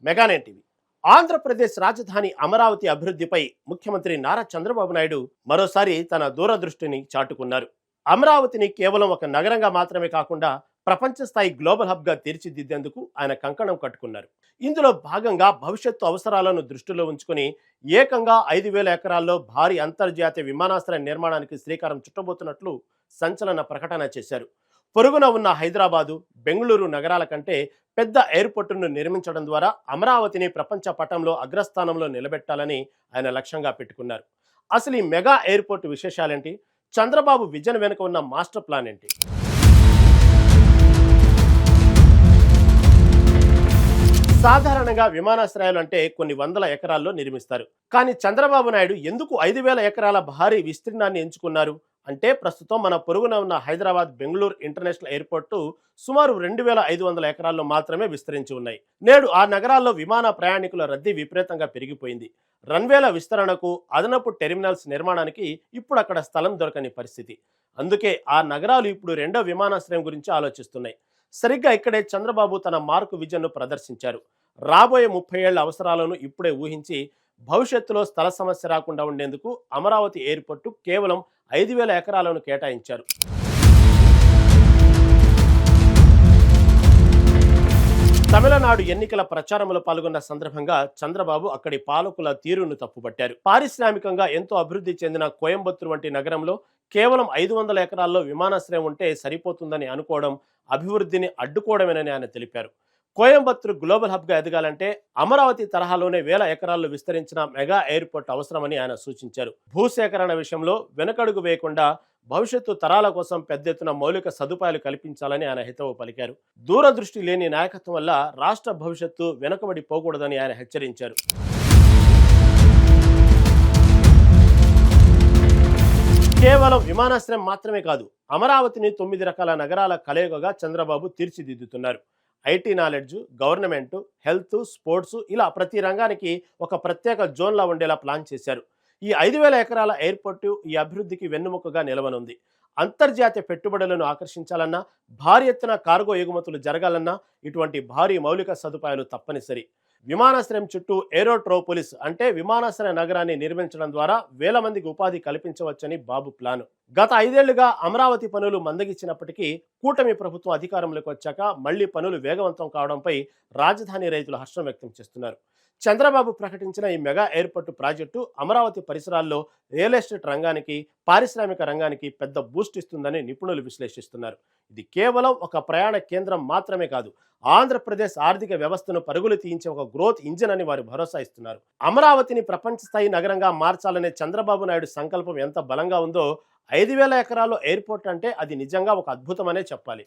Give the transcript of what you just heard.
Mega Nine TV. Andhra Pradesh రాజధాని అమరావతి అభివృద్ధిపై ముఖ్యమంత్రి నారా చంద్రబాబు నాయుడు మరోసారి తన దూరదృష్టిని చాటుకున్నారు. అమరావతిని కేవలం ఒక నగరంగా మాత్రమే కాకుండా ప్రపంచ స్థాయి గ్లోబల్ హబ్ గా తీర్చిదిద్దేందుకు ఆయన కంకణం కట్టుకున్నారు. ఇందులో భాగంగా భవిష్యత్తు అవసరాలను దృష్టిలో ఉంచుకుని ఏకంగా 5,000 ఎకరాల్లో భారీ అంతర్జాతీయ విమానాశ్రయ నిర్మాణానికి శ్రీకారం చుట్టబోతున్నట్లు సంచలన ప్రకటన చేశారు. పొరుగున ఉన్న హైదరాబాదు, బెంగళూరు నగరాల కంటే పెద్ద ఎయిర్పోర్టును నిర్మించడం ద్వారా అమరావతిని ప్రపంచ పటంలో అగ్రస్థానంలో నిలబెట్టాలని ఆయన లక్ష్యంగా పెట్టుకున్నారు. అసలు ఈ మెగా ఎయిర్పోర్టు విశేషాలేంటి? చంద్రబాబు విజన్ వెనుక ఉన్న మాస్టర్ ప్లాన్ ఏంటి? సాధారణంగా విమానాశ్రయాలు అంటే కొన్ని వందల ఎకరాల్లో నిర్మిస్తారు. కానీ చంద్రబాబు నాయుడు ఎందుకు 5,000 ఎకరాల భారీ విస్తీర్ణాన్ని ఎంచుకున్నారు అంటే, ప్రస్తుతం మన పొరుగున ఉన్న హైదరాబాద్, బెంగళూరు ఇంటర్నేషనల్ ఎయిర్పోర్టు సుమారు 2,500 ఎకరాల్లో మాత్రమే విస్తరించి ఉన్నాయి. నేడు ఆ నగరాల్లో విమాన ప్రయాణికుల రద్దీ విపరీతంగా పెరిగిపోయింది. రన్వేల విస్తరణకు, అదనపు టెర్మినల్స్ నిర్మాణానికి ఇప్పుడు అక్కడ స్థలం దొరకని పరిస్థితి. అందుకే ఆ నగరాలు ఇప్పుడు రెండో విమానాశ్రయం గురించి ఆలోచిస్తున్నాయి. సరిగ్గా ఇక్కడే చంద్రబాబు తన మార్కు విజన్ను ప్రదర్శించారు. రాబోయే 30 ఏళ్ల అవసరాలను ఇప్పుడే ఊహించి భవిష్యత్తులో స్థల సమస్య రాకుండా ఉండేందుకు అమరావతి ఎయిర్పోర్టు కేవలం 5,000 ఎకరాలను కేటాయించారు. తమిళనాడు ఎన్నికల ప్రచారంలో పాల్గొన్న సందర్భంగా చంద్రబాబు అక్కడి పాలకుల తీరును తప్పుపట్టారు. పారిశ్రామికంగా ఎంతో అభివృద్ధి చెందిన కోయంబత్తూరు వంటి నగరంలో కేవలం 500 ఎకరాల్లో విమానాశ్రయం ఉంటే సరిపోతుందని అనుకోవడం అభివృద్ధిని అడ్డుకోవడమేనని ఆయన తెలిపారు. కోయంబత్తూరు గ్లోబల్ హబ్ గా ఎదగాలంటే అమరావతి తరహాలోనే 1,000 ఎకరాల్లో విస్తరించిన మెగా ఎయిర్పోర్ట్ అవసరమని ఆయన సూచించారు. భూసేకరణ విషయంలో వెనకడుగు వేయకుండా భవిష్యత్తు తరాల కోసం పెద్ద ఎత్తున మౌలిక సదుపాయాలు కల్పించాలని ఆయన హితవు పలికారు. దూరదృష్టి లేని నాయకత్వం వల్ల రాష్ట్ర భవిష్యత్తు వెనుకబడి పోకూడదని ఆయన హెచ్చరించారు. కేవలం విమానాశ్రయం మాత్రమే కాదు, అమరావతిని 9 రకాల నగరాల కలయికగా చంద్రబాబు తీర్చిదిద్దుతున్నారు. IT knowledge, government, health, sports ఇలా ప్రతి రంగానికి ఒక ప్రత్యేక జోన్లా ఉండేలా ప్లాన్ చేశారు. ఈ 5,000 ఎకరాల ఎయిర్పోర్టు ఈ అభివృద్ధికి వెన్నుముకగా నిలవనుంది. అంతర్జాతీయ పెట్టుబడులను ఆకర్షించాలన్నా, భారీ ఎత్తున కార్గో ఎగుమతులు జరగాలన్నా ఇటువంటి భారీ మౌలిక సదుపాయాలు తప్పనిసరి. విమానాశ్రయం చుట్టూ ఏరోట్రోపోలిస్ అంటే విమానాశ్రయ నగరాన్ని నిర్మించడం ద్వారా 1,000 మందికి ఉపాధి కల్పించవచ్చని బాబు ప్లాను. గత 5 ఏళ్లుగా అమరావతి పనులు మందగించినప్పటికీ కూటమి ప్రభుత్వం అధికారంలోకి వచ్చాక మళ్లీ పనులు వేగవంతం కావడంపై రాజధాని రైతులు హర్షం వ్యక్తం చేస్తున్నారు. చంద్రబాబు ప్రకటించిన ఈ మెగా ఎయిర్పోర్టు ప్రాజెక్టు అమరావతి పరిసరాల్లో రియల్ ఎస్టేట్ రంగానికి, పారిశ్రామిక రంగానికి పెద్ద బూస్ట్ ఇస్తుందని నిపుణులు విశ్లేషిస్తున్నారు. ఇది కేవలం ఒక ప్రయాణ కేంద్రం మాత్రమే కాదు, ఆంధ్రప్రదేశ్ ఆర్థిక వ్యవస్థను పరుగులు తీయించే ఒక గ్రోత్ ఇంజిన్ అని వారు భరోసా ఇస్తున్నారు. అమరావతిని ప్రపంచ స్థాయి నగరంగా మార్చాలనే చంద్రబాబు నాయుడు సంకల్పం ఎంత బలంగా ఉందో 5,000 ఎకరాల్లో ఎయిర్పోర్ట్ అంటే అది నిజంగా ఒక అద్భుతమనే చెప్పాలి.